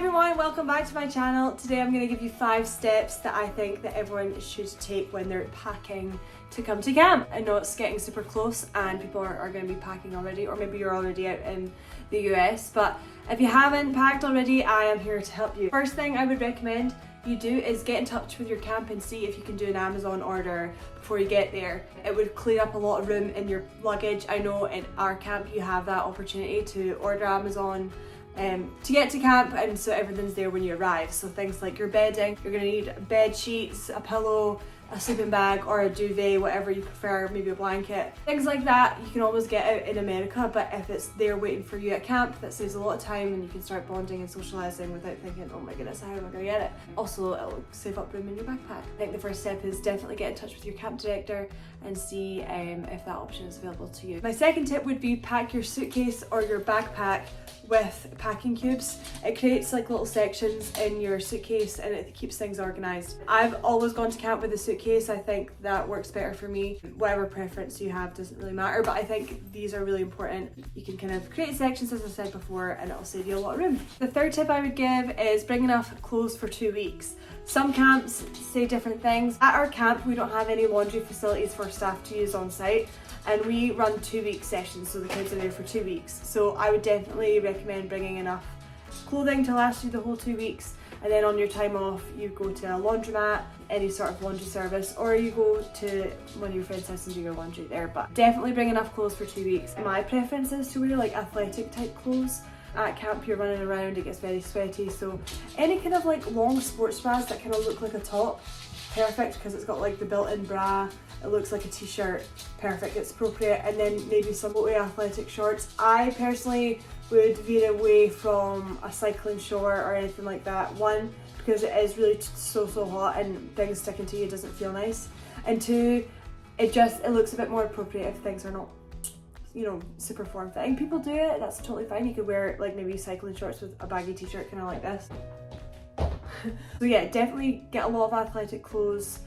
everyone, welcome back to my channel. Today I'm going to give you 5 steps that I think that everyone should take when they're packing to come to camp. I know it's getting super close and people are going to be packing already, or maybe you're already out in the US, but if you haven't packed already, I am here to help you. First thing I would recommend you do is get in touch with your camp and see if you can do an Amazon order before you get there. It would clear up a lot of room in your luggage. I know in our camp you have that opportunity to order Amazon to get to camp, and so everything's there when you arrive. So things like your bedding, you're going to need bed sheets, a pillow, a sleeping bag or a duvet, whatever you prefer, maybe a blanket. Things like that you can always get out in America, but if it's there waiting for you at camp, that saves a lot of time and you can start bonding and socialising without thinking, oh my goodness, how am I going to get it? Also, it'll save up room in your backpack. I think the first step is definitely get in touch with your camp director and see if that option is available to you. My second tip would be pack your suitcase or your backpack with packing cubes. It creates like little sections in your suitcase and it keeps things organised. I've always gone to camp with a suitcase. I think that works better for me. Whatever preference you have doesn't really matter, but I think these are really important. You can kind of create sections, as I said before, and it'll save you a lot of room. The third tip I would give is bring enough clothes for 2 weeks. Some camps say different things. At our camp, we don't have any laundry facilities for staff to use on site, and we run 2-week sessions, so the kids are there for 2 weeks. So I would definitely recommend bringing enough clothing to last you the whole 2 weeks, and then on your time off you go to a laundromat, any sort of laundry service, or you go to one of your friends' house and do your laundry there. But definitely bring enough clothes for 2 weeks. My preference is to wear like athletic type clothes. At camp you're running around, it gets very sweaty, so any kind of like long sports bras that kind of look like a top, perfect, because it's got like the built-in bra, it looks like a t-shirt, perfect, it's appropriate. And then maybe some flowy athletic shorts. I personally would veer away from a cycling short or anything like that. One, because it is really so hot and things sticking to you doesn't feel nice, and two, it looks a bit more appropriate if things are not, you know, super form fitting. People do it, that's totally fine. You could wear like maybe cycling shorts with a baggy t-shirt kind of like this. So yeah, definitely get a lot of athletic clothes,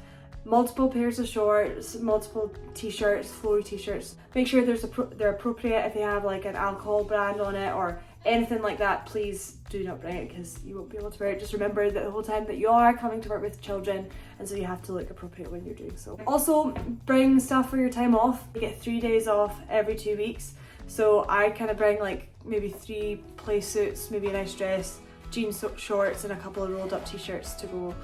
multiple pairs of shorts, multiple t-shirts, flowy t-shirts. Make sure they're appropriate. If they have like an alcohol brand on it or anything like that, please do not bring it because you won't be able to wear it. Just remember that the whole time that you are coming to work with children, and so you have to look appropriate when you're doing so. Also, bring stuff for your time off. You get 3 days off every 2 weeks, so I kind of bring like maybe 3 play suits, maybe a nice dress, jeans, shorts, and a couple of rolled up t-shirts to go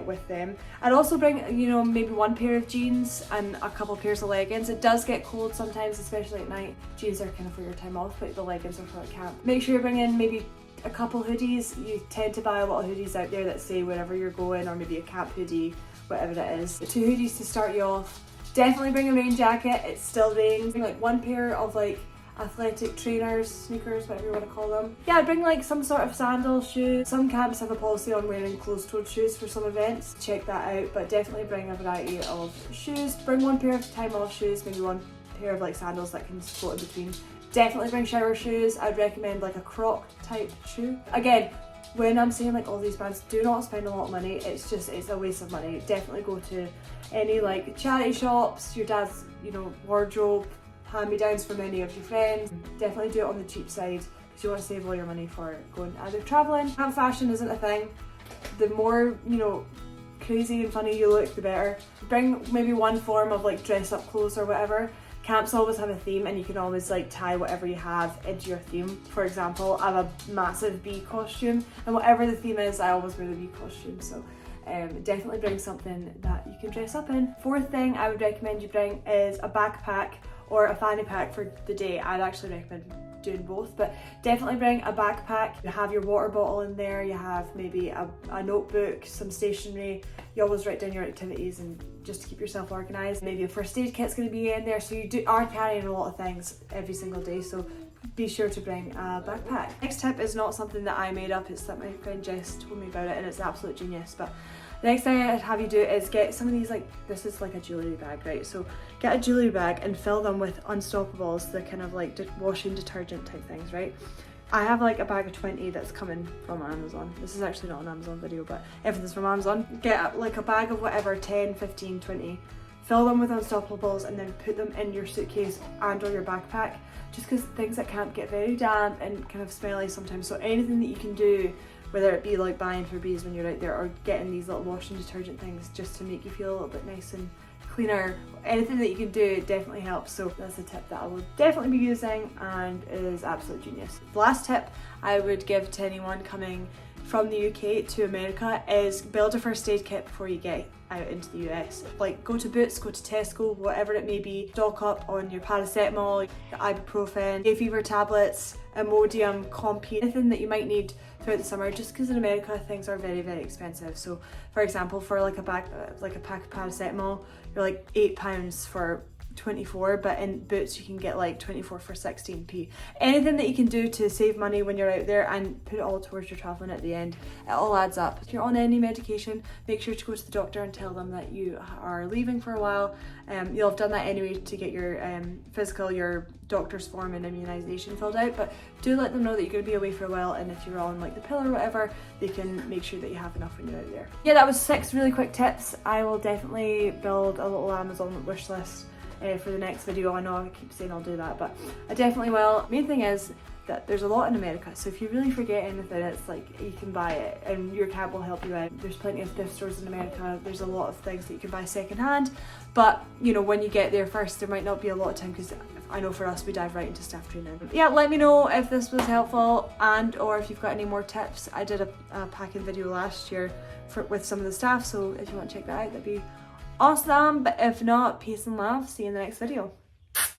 with them. I'd also bring, you know, maybe 1 pair of jeans and a couple pairs of leggings. It does get cold sometimes, especially at night. Jeans are kind of for your time off, but the leggings are for at camp. Make sure you bring in maybe a couple hoodies. You tend to buy a lot of hoodies out there that say wherever you're going, or maybe a camp hoodie, whatever that is. 2 hoodies to start you off. Definitely bring a rain jacket, it still rains. Bring like 1 pair of like athletic trainers, sneakers, whatever you want to call them. Yeah, bring like some sort of sandals, shoes. Some camps have a policy on wearing closed-toed shoes for some events. Check that out, but definitely bring a variety of shoes. Bring 1 pair of time off shoes, maybe 1 pair of like sandals that can float in between. Definitely bring shower shoes. I'd recommend like a Croc type shoe. Again, when I'm saying like all these brands, do not spend a lot of money. It's a waste of money. Definitely go to any like charity shops, your dad's, you know, wardrobe, hand-me-downs from any of your friends. Definitely do it on the cheap side because you want to save all your money for going either travelling. Camp fashion isn't a thing. The more, you know, crazy and funny you look, the better. Bring maybe 1 form of like dress-up clothes or whatever. Camps always have a theme and you can always like tie whatever you have into your theme. For example, I have a massive bee costume, and whatever the theme is, I always wear the bee costume. So definitely bring something that you can dress up in. 4th thing I would recommend you bring is a backpack or a fanny pack for the day. I'd actually recommend doing both, but definitely bring a backpack. You have your water bottle in there, you have maybe a notebook, some stationery. You always write down your activities and just to keep yourself organised. Maybe a first aid kit's going to be in there, so you are carrying a lot of things every single day, so be sure to bring a backpack. Next tip is not something that I made up, it's that my friend Jess told me about it and it's an absolute genius. But the next thing I'd have you do is get some of these, like, this is like a jewellery bag, right? So get a jewellery bag and fill them with Unstoppables, the kind of like washing detergent type things, right? I have like a bag of 20 that's coming from Amazon. This is actually not an Amazon video, but everything's from Amazon. Get like a bag of whatever, 10, 15, 20. Fill them with Unstoppables and then put them in your suitcase and or your backpack, just because things at camp get very damp and kind of smelly sometimes. So anything that you can do whether it be like buying Febreze when you're out there or getting these little washing detergent things just to make you feel a little bit nice and cleaner. Anything that you can do definitely helps, so that's a tip that I will definitely be using and is absolute genius. The last tip I would give to anyone coming from the UK to America is build a first aid kit before you get out into the US. Like go to Boots, go to Tesco, whatever it may be, stock up on your paracetamol, your ibuprofen, hay fever tablets, Imodium, Compeed, anything that you might need throughout the summer, just because in America things are very, very expensive. So for example, for like a pack of paracetamol, you're like £8 for 24, but in Boots you can get like 24 for 16p. Anything that you can do to save money when you're out there and put it all towards your travelling at the end, it all adds up. If you're on any medication, make sure to go to the doctor and tell them that you are leaving for a while. You'll have done that anyway to get your physical, your doctor's form and immunisation filled out, but do let them know that you're going to be away for a while, and if you're on like the pill or whatever, they can make sure that you have enough when you're out there. Yeah, that was 6 really quick tips. I will definitely build a little Amazon wish list for the next video. I know I keep saying I'll do that, but I definitely will. Main thing is that there's a lot in America, so if you really forget anything, it's like you can buy it and your cab will help you out. There's plenty of thrift stores in America. There's a lot of things that you can buy second hand, but you know, when you get there first, there might not be a lot of time, because I know for us we dive right into staff training. Yeah, let me know if this was helpful, and or if you've got any more tips. I did a packing video last year with some of the staff, so if you want to check that out, that'd be awesome. But if not, peace and love. See you in the next video.